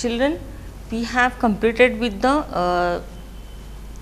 children, we have completed with the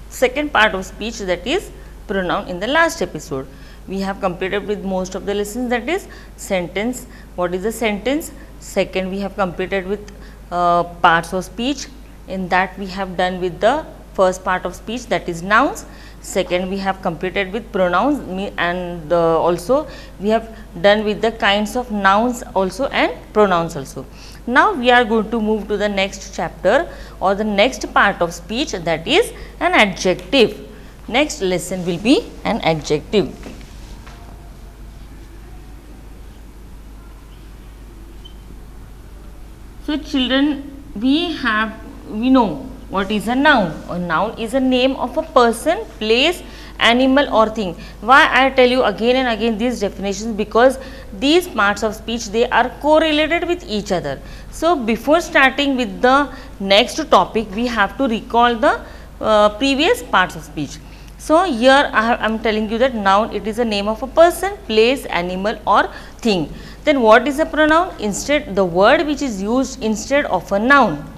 second part of speech, that is pronoun, in the last episode. We have completed with most of the lessons, that is sentence. What is a sentence? Second, we have completed with parts of speech. In that we have done with the first part of speech, that is nouns. Second, we have completed with pronouns, and also we have done with the kinds of nouns also and pronouns also. Now we are going to move to the next chapter or the next part of speech, that is an adjective. Next lesson will be an adjective. So children, we know what is a noun. A noun is a name of a person, place, animal or thing. Why I tell you again and again these definitions? Because these parts of speech, they are correlated with each other. So before starting with the next topic, we have to recall the previous parts of speech. So here I am telling you that noun, it is a name of a person, place, animal or thing. Then what is a pronoun? Instead, the word which is used instead of a noun,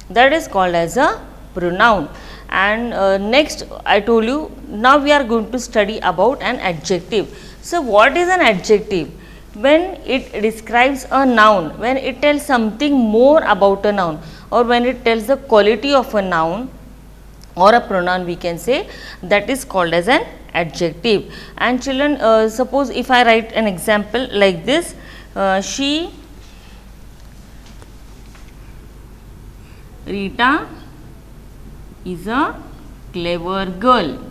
that is called as a pronoun. And next I told you, now we are going to study about an adjective. So what is an adjective? When it describes a noun, when it tells something more about a noun, or when it tells the quality of a noun or a pronoun, we can say, that is called as an adjective. And children, suppose if I write an example like this, Rita is a clever girl.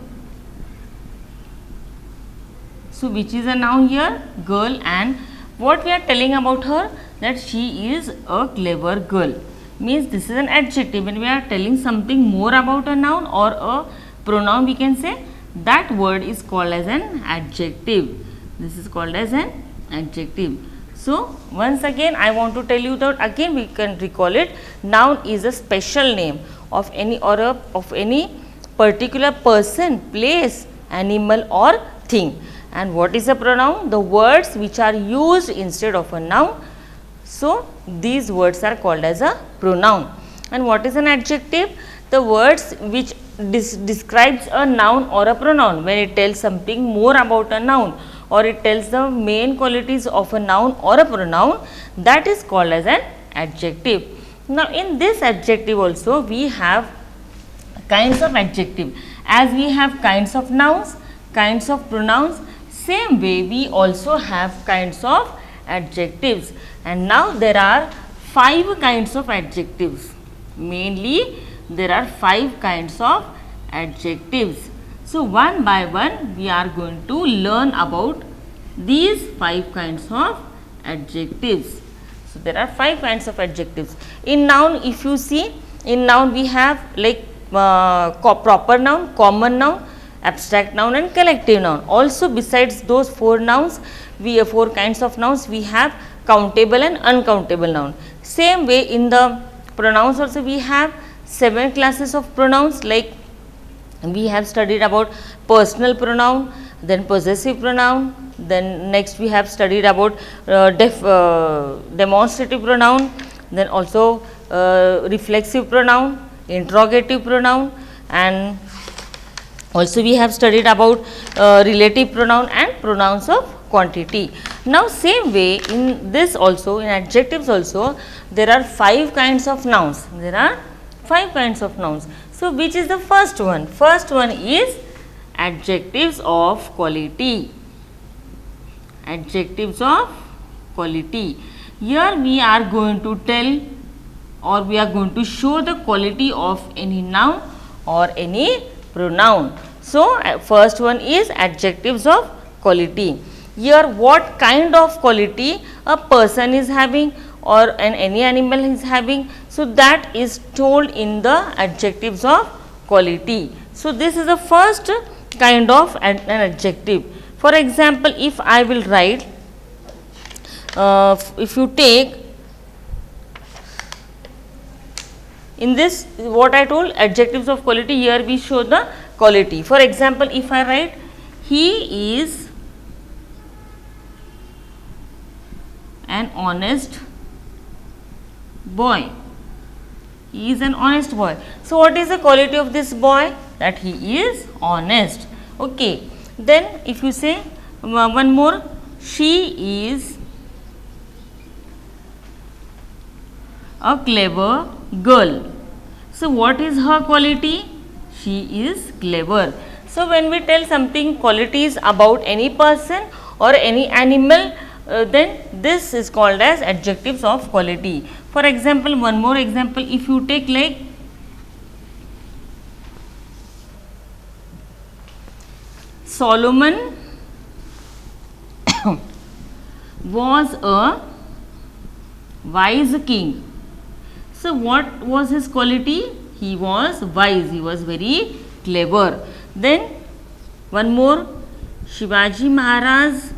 So which is a noun here? Girl. And what we are telling about her? That she is a clever girl. Means this is an adjective. When we are telling something more about a noun or a pronoun, we can say that word is called as an adjective. This is called as an adjective. So once again I want to tell you that again we can recall it. Noun is a special name of any of any particular person, place, animal or thing. And what is a pronoun? The words which are used instead of a noun. So these words are called as a pronoun. And what is an adjective? The words which describes a noun or a pronoun, when it tells something more about a noun or it tells the main qualities of a noun or a pronoun, that is called as an adjective. Now in this adjective also we have kinds of adjective. As we have kinds of nouns, kinds of pronouns, same way we also have kinds of adjectives. And now there are 5 kinds of adjectives. Mainly there are 5 kinds of adjectives. So one by one we are going to learn about these 5 kinds of adjectives. So there are 5 kinds of adjectives. In noun, if you see, in noun we have like proper noun, common noun, abstract noun and collective noun. Also besides those 4 nouns, we have 4 kinds of nouns, we have countable and uncountable noun. Same way in the pronouns also we have 7 classes of pronouns, like we have studied about personal pronoun, then possessive pronoun, then next we have studied about demonstrative pronoun, then also reflexive pronoun, interrogative pronoun, and also we have studied about relative pronoun and pronouns of quantity. Now same way in this also, in adjectives also, there are 5 kinds of nouns. There are 5 kinds of nouns. So which is the first one? First one is adjectives of quality. Adjectives of quality. Here we are going to tell, or we are going to show the quality of any noun or any pronoun. So first one is adjectives of quality. Here what kind of quality a person is having or any animal is having, so that is told in the adjectives of quality. So this is the first kind of an adjective. For example, if I will write, if you take in this what I told, adjectives of quality, here we show the quality. For example, if I write, he is an honest boy. He is an honest boy. So what is the quality of this boy? That he is honest. Okay. Then if you say one more, she is a clever girl. So what is her quality? She is clever. So when we tell something qualities about any person or any animal, then this is called as adjectives of quality. For example, one more example, if you take like Solomon was a wise king. So what was his quality? He was wise, he was very clever. Then one more, Shivaji Maharaj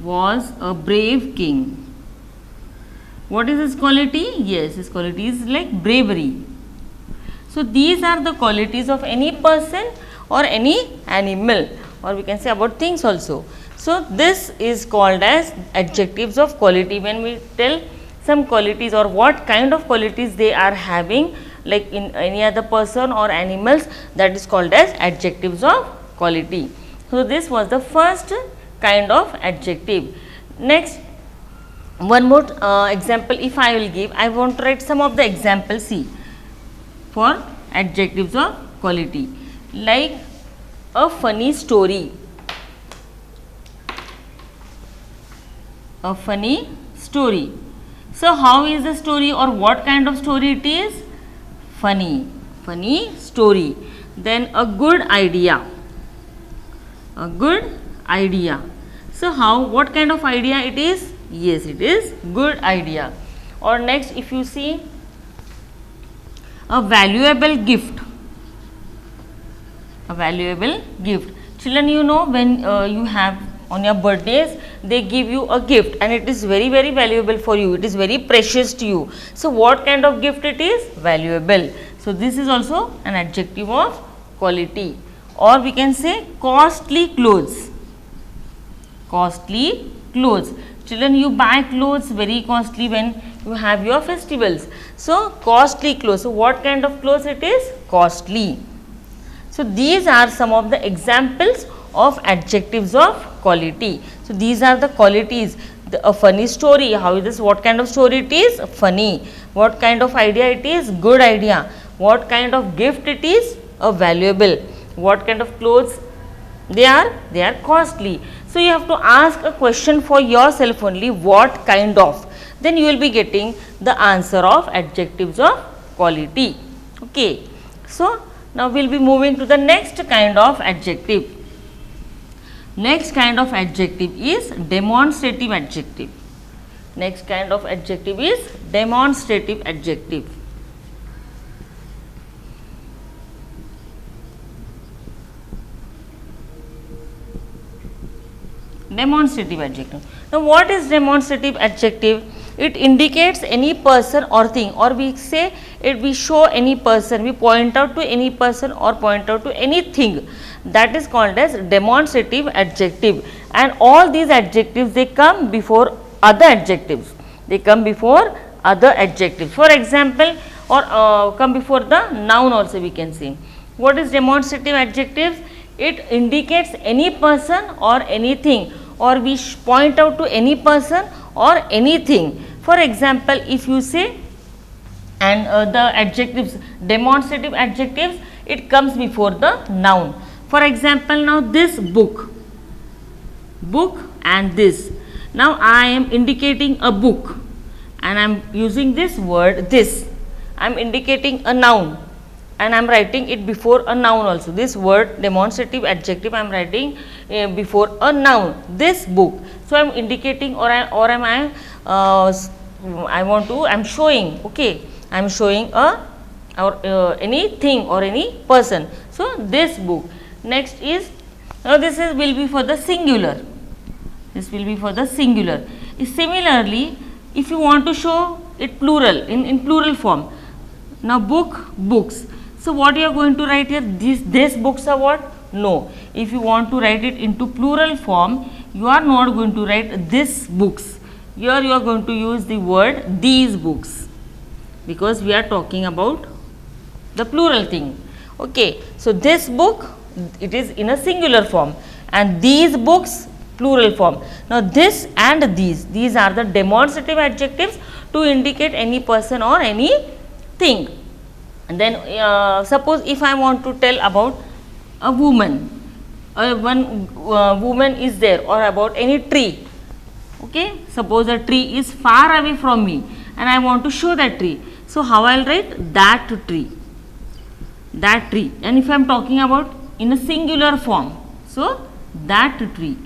was a brave king. What is his quality? Yes, his quality is like bravery. So these are the qualities of any person or any animal, or we can say about things also. So this is called as adjectives of quality. When we tell some qualities or what kind of qualities they are having, like in any other person or animals, that is called as adjectives of quality. So this was the first kind of adjective. Next, one more example if I will give, I want to write some of the examples, see, for adjectives of quality, like a funny story. A funny story. So how is the story or what kind of story it is? Funny. Funny story. Then a good idea. A good idea. So how, what kind of idea it is? Yes, it is good idea. Or next, if you see a valuable gift. A valuable gift. Children, you know, when you have on your birthdays, they give you a gift and it is very, very valuable for you. It is very precious to you. So what kind of gift it is? Valuable. So this is also an adjective of quality. Or we can say costly clothes. Costly clothes. Children, you buy clothes very costly when you have your festivals. So costly clothes. So what kind of clothes it is? Costly. So these are some of the examples of adjectives of quality. So these are the qualities. A funny story, how is this, what kind of story it is? Funny. What kind of idea it is? Good idea. What kind of gift it is? A valuable. What kind of clothes they are? They are costly. So you have to ask a question for yourself only, what kind of, then you will be getting the answer of adjectives of quality. Okay. So now we will be moving to the next kind of adjective. Next kind of adjective is demonstrative adjective. Next kind of adjective is demonstrative adjective. Demonstrative adjective. Now what is demonstrative adjective? It indicates any person or thing, or we say it, we show any person, we point out to any person or point out to anything. That is called as demonstrative adjective, and all these adjectives, they come before other adjectives. They come before other adjectives. For example, or come before the noun also, we can say. What is demonstrative adjectives? It indicates any person or anything, or we point out to any person or anything. For example, if you say, and the adjectives, demonstrative adjectives, it comes before the noun. For example, now this book, book and this. Now I am indicating a book and I am using this word this. I am indicating a noun and I am writing it before a noun also. This word demonstrative adjective I am writing before a noun, this book. So I am indicating, or am I am showing, okay, I am showing anything or any person. So this book. Next is, now this is will be for the singular. This will be for the singular. Similarly, if you want to show it plural, in plural form, now book, books. So what you are going to write here? These books are what? No. If you want to write it into plural form, you are not going to write this books. Here you are going to use the word these books, because we are talking about the plural thing. Okay, so this book, it is in a singular form, and these books plural form. Now this and these are the demonstrative adjectives to indicate any person or any thing. And then suppose if I want to tell about a woman, one woman is there, or about any tree. Okay, suppose a tree is far away from me and I want to show that tree. So how I will write? That tree, that tree. And if I am talking about in a singular form, so that tree.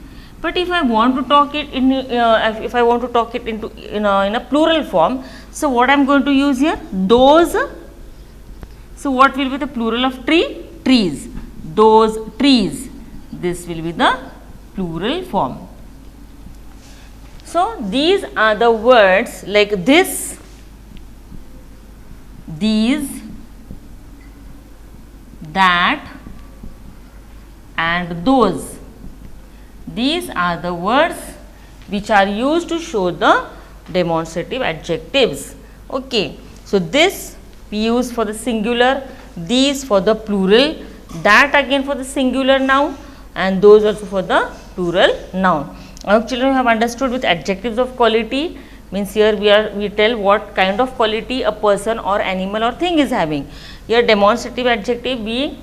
But if I want to talk it in if I want to talk it into in a plural form, so what I am going to use here? Those. So what will be the plural of tree? Trees. Those trees. This will be the plural form. So these are the words like this, these, that, and those. These are the words which are used to show the demonstrative adjectives. Okay, so this we use for the singular, these for the plural, that again for the singular noun, and those also for the plural noun. I hope children have understood with adjectives of quality. Means here we tell what kind of quality a person or animal or thing is having. Here demonstrative adjective we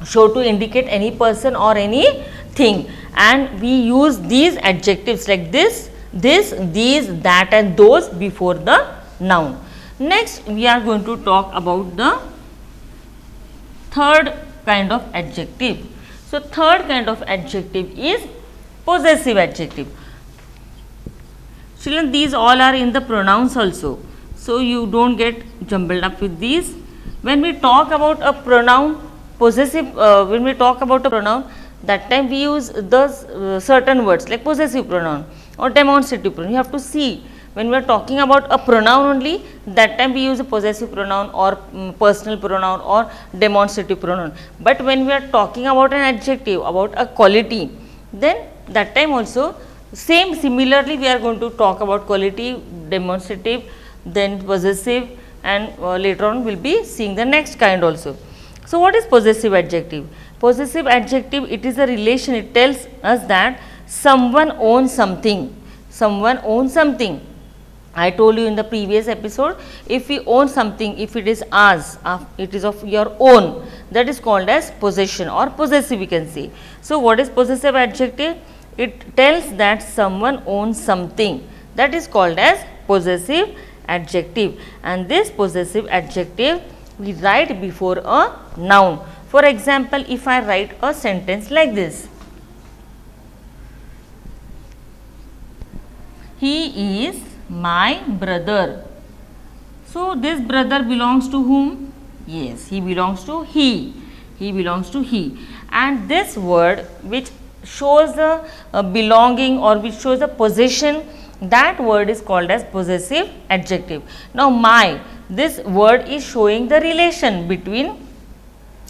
show to indicate any person or any thing, and we use these adjectives like this, these, that, and those before the noun. Next we are going to talk about the third kind of adjective. So third kind of adjective is possessive adjective. Children, these all are in the pronouns also, so you don't get jumbled up with these. When we talk about a pronoun, possessive, when we talk about a pronoun, that time we use the certain words like possessive pronoun or demonstrative pronoun. You have to see, when we are talking about a pronoun only, that time we use a possessive pronoun or personal pronoun or demonstrative pronoun. But when we are talking about an adjective, about a quality, then that time also similarly we are going to talk about quality, demonstrative, then possessive, and later on we will be seeing the next kind also. So what is possessive adjective? Possessive adjective, it is a relation. It tells us that someone owns something. Someone owns something. I told you in the previous episode, if we own something, if it is ours, it is of your own, that is called as possession or possessive we can say. So what is possessive adjective? It tells that someone owns something, that is called as possessive adjective, and this possessive adjective we write before a noun. For example, if I write a sentence like this, he is my brother. So this brother belongs to whom? Yes, he belongs to he. He belongs to he. And this word which shows the belonging or which shows the possession, that word is called as possessive adjective. Now my, this word is showing the relation between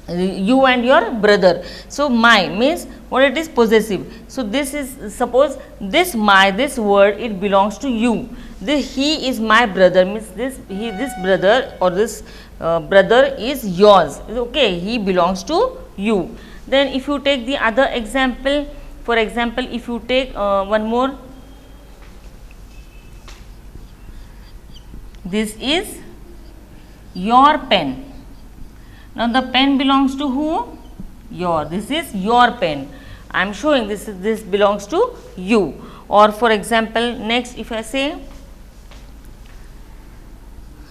you and your brother. So my means what it is? Possessive. So this is, suppose this my, this word, it belongs to you. This he is my brother means this brother or this brother is yours. Okay, he belongs to you. Then if you take the other example, for example, if you take one more, this is your pen. Now the pen belongs to who? Your. This is your pen. I am showing this belongs to you. Or for example, next if I say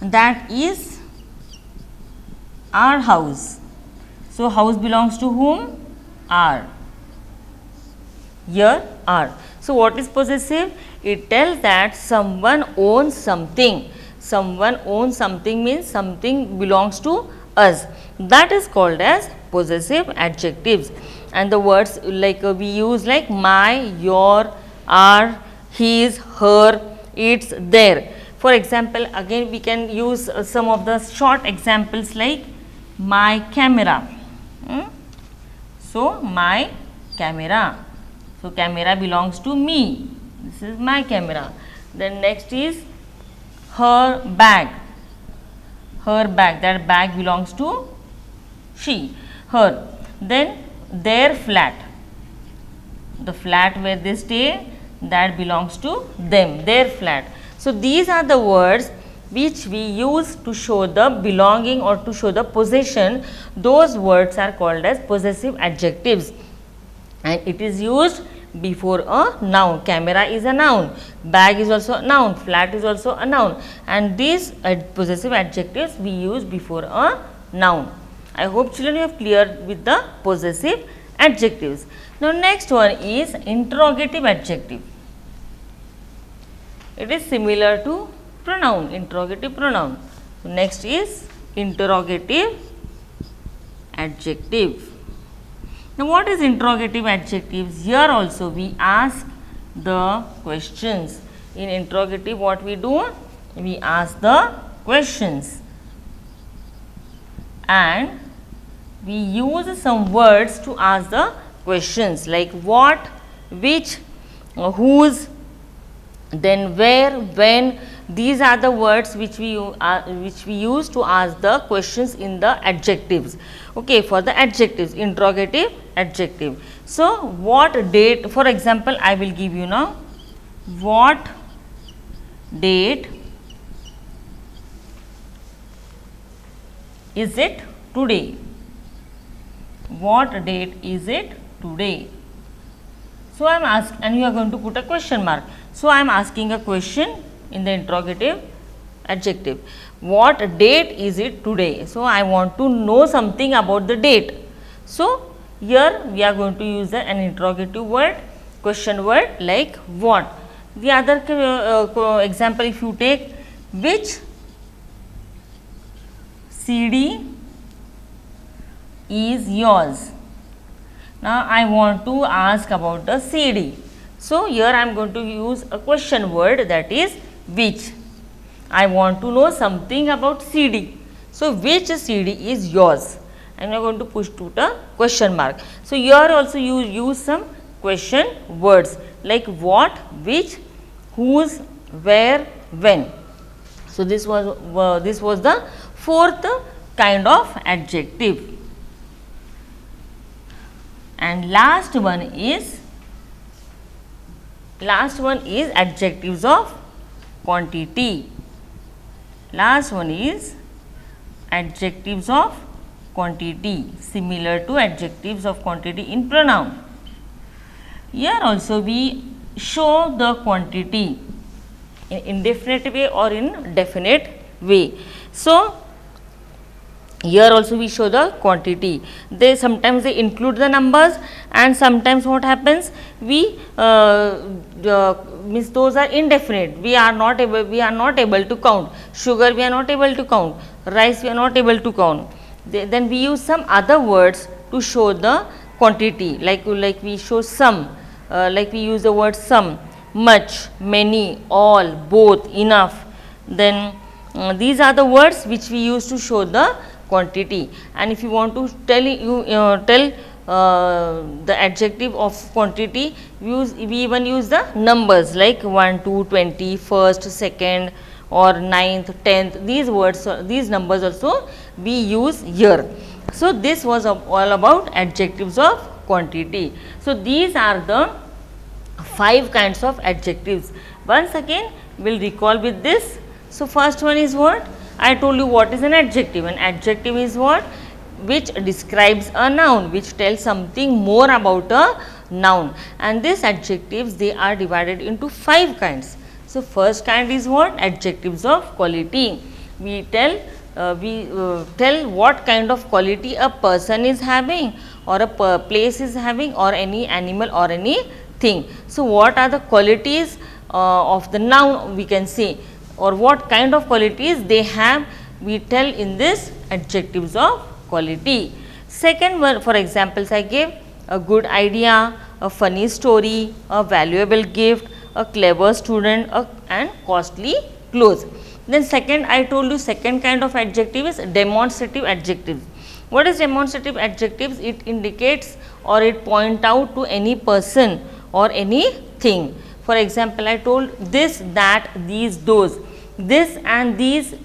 that is our house. So house belongs to whom? Our. Here our. So what is possessive? It tells that someone owns something. Someone owns something means something belongs to us. That is called as possessive adjectives. And the words like we use like my, your, our, his, her, its, their. For example, again we can use some of the short examples like my camera. So my camera. So camera belongs to me. This is my camera. Then next is her bag. Her bag. That bag belongs to she. Her. Then their flat. The flat where they stay, that belongs to them. Their flat. So these are the words which we use to show the belonging or to show the possession. Those words are called as possessive adjectives, and it is used before a noun. Camera is a noun, bag is also a noun, flat is also a noun, and these possessive adjectives we use before a noun. I hope children you have cleared with the possessive adjectives. Now next one is interrogative adjective. It is similar to pronoun, interrogative pronoun. So next is interrogative adjective. Now what is interrogative adjectives? Here also we ask the questions. In interrogative what we do? We ask the questions, and we use some words to ask the questions like what, which, whose, then where, when. These are the words which we use to ask the questions in the adjectives. Okay, for the adjectives, interrogative adjective. So what date, for example, I will give you now. What date is it today? What date is it today? So I am asking, and you are going to put a question mark. So I am asking a question in the interrogative adjective. What date is it today? So I want to know something about the date. So here we are going to use an interrogative word, question word like what. The other example, if you take, which CD is yours? Now I want to ask about the CD. So here I am going to use a question word, that is which. I want to know something about CD. So which CD is yours? And I am going to put a question mark. So here also you use some question words like what, which, whose, where, when. So this was the fourth kind of adjective. And last one is adjectives of quantity. Last one is adjectives of quantity, similar to adjectives of quantity in pronoun. Here also we show the quantity in indefinite way or in definite way. So here also we show the quantity. Sometimes they include the numbers, and sometimes what happens, we means those are indefinite. We are not able to count. Sugar we are not able to count. Rice we are not able to count. Then we use some other words to show the quantity, like we show some, like we use the word some, much, many, all, both, enough. Then these are the words which we use to show the quantity. And if you want to tell the adjective of quantity, we even use the numbers like 1, 2, 20, first, second, or 9th, 10th. These numbers also we use here. So this was all about adjectives of quantity. So these are the 5 kinds of adjectives. Once again we will recall with this. So first one is what? I told you what is an adjective. An adjective is what? Which describes a noun, which tells something more about a noun. And these adjectives, they are divided into 5 kinds. So first kind is what? Adjectives of quality. We tell what kind of quality a person is having, or a place is having, or any animal or anything. So what are the qualities of the noun, we can say, or what kind of qualities they have, we tell in this adjectives of quality. Second one, for examples I gave, a good idea, a funny story, a valuable gift, a clever student, and costly clothes. Then second, I told you second kind of adjective is demonstrative adjectives. What is demonstrative adjectives? It indicates or it point out to any person or anything. For example, I told this, that, these, those. This and these,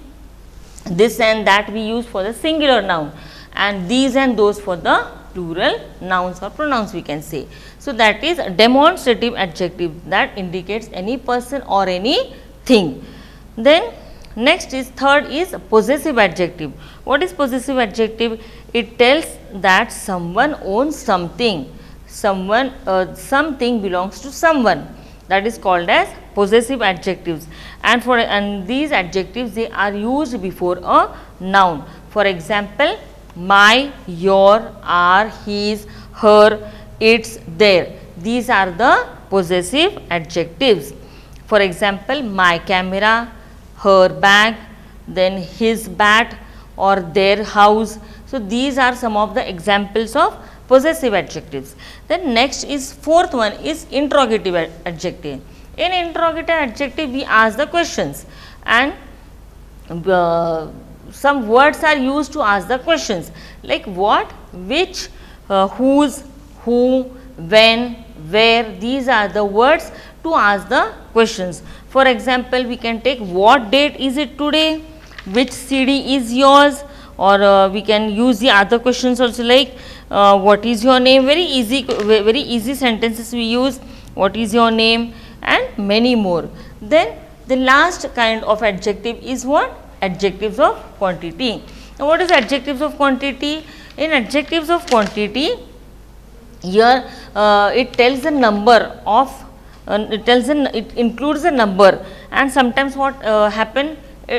this and that we use for the singular noun, and these and those for the plural nouns or pronouns we can say. So, that is demonstrative adjective, that indicates any person or anything. Then next is third is possessive adjective. What is possessive adjective? It tells that someone owns something, something belongs to someone. That is called as possessive adjectives, and these adjectives, they are used before a noun. For example, my, your, our, his, her, its, their. These are the possessive adjectives. For example, my camera, her bag, then his bat or their house. So, these are some of the examples of possessive adjectives. Then next is fourth one is interrogative adjective. In interrogative adjective, we ask the questions, and some words are used to ask the questions like what, which, whose, who, when, where. These are the words to ask the questions. For example, we can take what date is it today, which CD is yours, or we can use the other questions also like what is your name. Very easy sentences we use, what is your name, and many more. Then the last kind of adjective is what? Adjectives of quantity. Now, what is adjectives of quantity? In adjectives of quantity, here it tells the number of it includes the number, and sometimes what happen,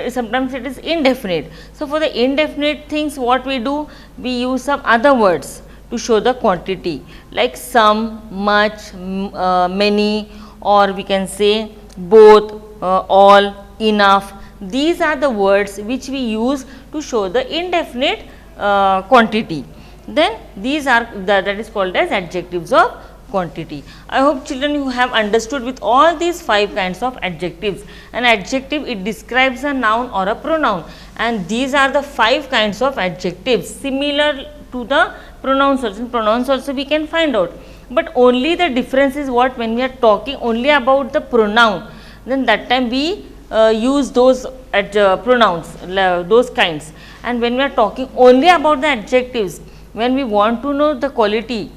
sometimes it is indefinite. So, for the indefinite things, what we do, we use some other words to show the quantity like some, much, many, or we can say both, all, enough. These are the words which we use to show the indefinite quantity. Then these are that is called as adjectives of quantity. I hope children you have understood with all these 5 kinds of adjectives. An adjective, it describes a noun or a pronoun, and these are the 5 kinds of adjectives similar to the pronouns also. In pronouns also we can find out, but only the difference is what, when we are talking only about the pronoun, then that time we use those pronouns, those kinds, and when we are talking only about the adjectives, when we want to know the quality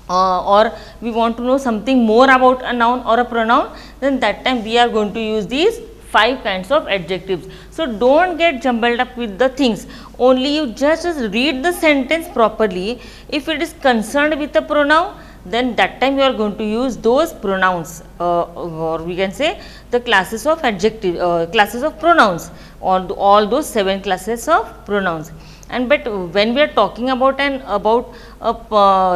or we want to know something more about a noun or a pronoun, then that time we are going to use these 5 kinds of adjectives. So, do not get jumbled up with the things, only you just read the sentence properly. If it is concerned with a pronoun, then that time you are going to use those pronouns, or we can say the classes of adjective, classes of pronouns, or all those 7 classes of pronouns. And but when we are talking about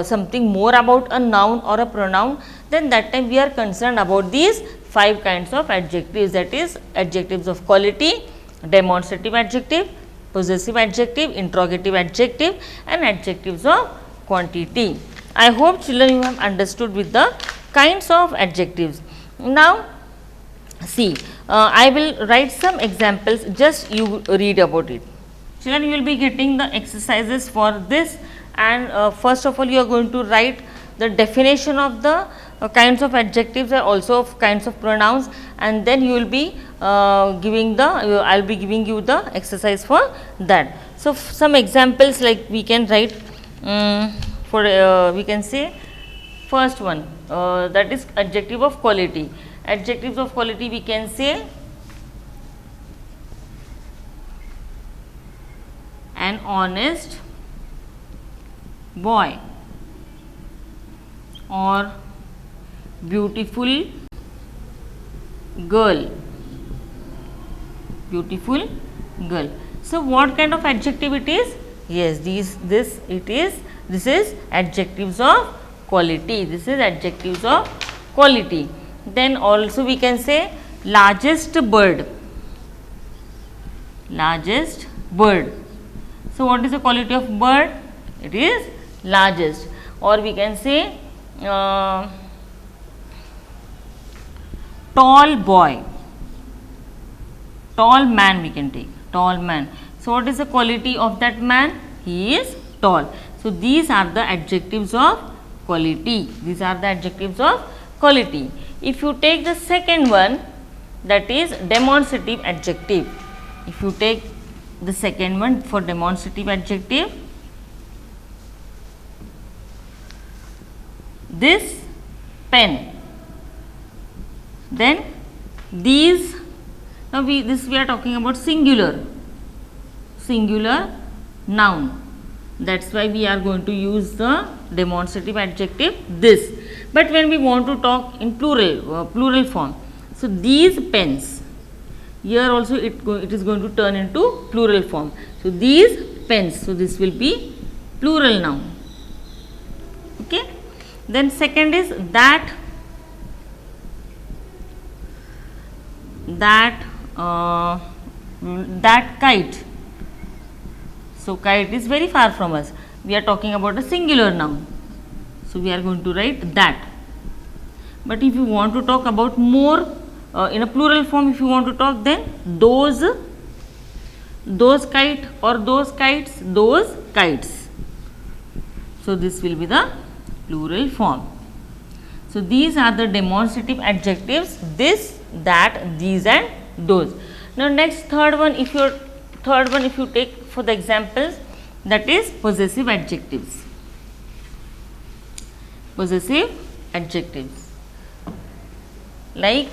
something more about a noun or a pronoun, then that time we are concerned about these 5 kinds of adjectives, that is adjectives of quality, demonstrative adjective, possessive adjective, interrogative adjective, and adjectives of quantity. I hope children you have understood with the kinds of adjectives. Now see, I will write some examples, just you read about it. Children, you will be getting the exercises for this, and first of all you are going to write the definition of the kinds of adjectives and also of kinds of pronouns, and then you will be giving the I will be giving you the exercise for that. So, some examples like we can write we can say first one, that is adjective of quality. Adjectives of quality we can say an honest boy, or beautiful girl, beautiful girl. So, what kind of adjective it is? Yes, this is adjectives of quality. This is adjectives of quality. Then also we can say largest bird, largest bird. So, what is the quality of bird? It is largest. Or we can say tall boy, tall man we can take, tall man. So, what is the quality of that man? He is tall. So, these are the adjectives of quality. These are the adjectives of quality. If you take the second one, that is demonstrative adjective. If you take the second one for demonstrative adjective, this pen, then these, now we are talking about singular noun. That's why we are going to use the demonstrative adjective this. But when we want to talk in plural form, so these pens, here also it is going to turn into plural form. So these pens, so this will be plural noun. Okay. Then second is that kite. So kite is very far from us. We are talking about a singular noun. So we are going to write that. But if you want to talk about more in a plural form, if you want to talk, then those kite or those kites, those kites. So this will be the plural form. So these are the demonstrative adjectives, this, that, these and those. Now next third one, if you take for the examples, that is possessive adjectives. Possessive adjectives, like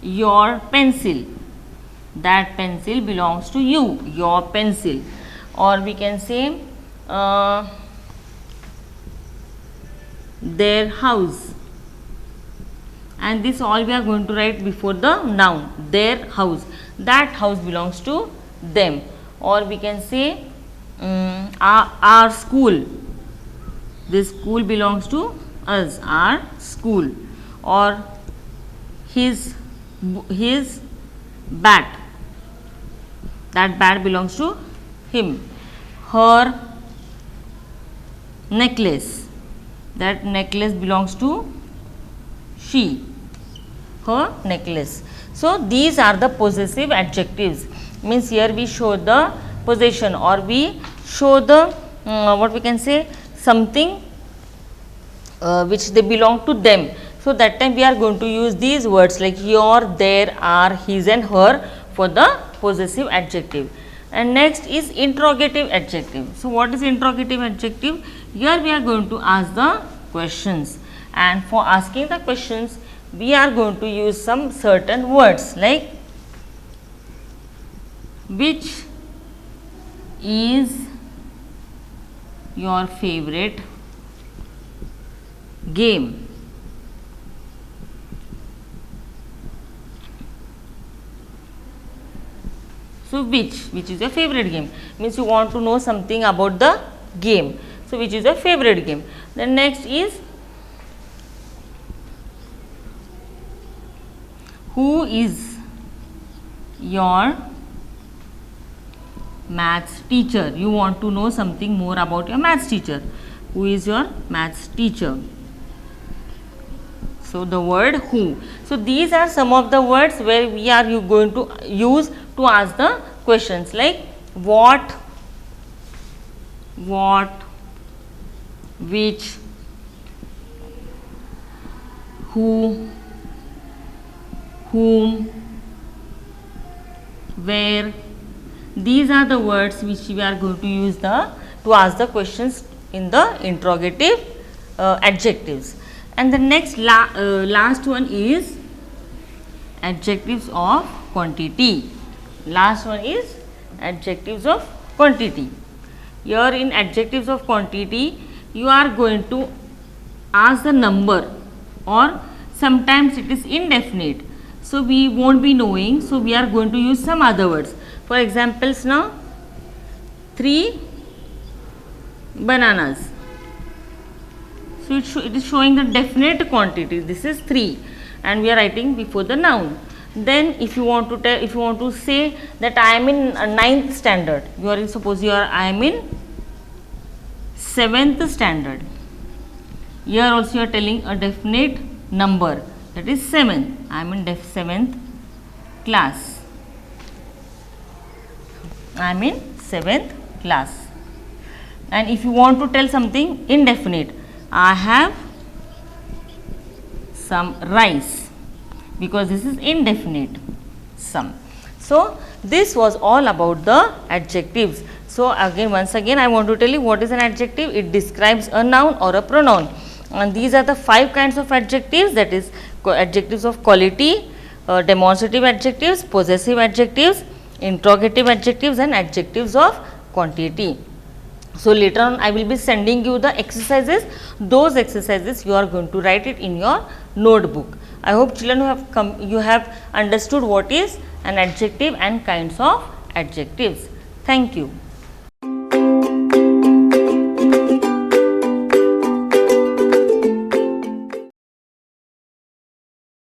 your pencil, that pencil belongs to you, your pencil. Or we can say their house, and this all we are going to write before the noun, their house, that house belongs to them. Or we can say our school, this school belongs to us, our school. Or his bat, that bat belongs to him. Her necklace, that necklace belongs to she, her necklace. So these are the possessive adjectives. Means here we show the possession, or we show the what we can say, something which they belong to them. So that time we are going to use these words like your, their, our, his and her for the possessive adjective. And next is interrogative adjective. So what is interrogative adjective? Here we are going to ask the questions, and for asking the questions we are going to use some certain words like which is your favorite game. So which is your favorite game, means you want to know something about the game. So which is your favorite game. Then next is who is your maths teacher. You want to know something more about your maths teacher. Who is your maths teacher? So the word who. So these are some of the words where we are going to use to ask the questions like what, which, who, whom, where. These are the words which we are going to use to ask the questions in the interrogative adjectives. And the next last one is adjectives of quantity. Last one is adjectives of quantity. Here in adjectives of quantity, you are going to ask the number, or sometimes it is indefinite. So we won't be knowing. So we are going to use some other words. For examples now, 3 bananas. So it is showing the definite quantity. This is 3, and we are writing before the noun. Then if you want to say that I am in 9th standard, I am in 7th standard. Here also you are telling a definite number, that is 7. I am in 7th class. I am in 7th class. And if you want to tell something indefinite, I have some rice, because this is indefinite sum. So this was all about the adjectives. So again, once again, I want to tell you what is an adjective. It describes a noun or a pronoun, and these are the 5 kinds of adjectives, that is adjectives of quality, demonstrative adjectives, possessive adjectives, interrogative adjectives, and adjectives of quantity. So later on I will be sending you the exercises. Those exercises you are going to write it in your notebook. I hope children you have understood what is an adjective and kinds of adjectives. Thank you.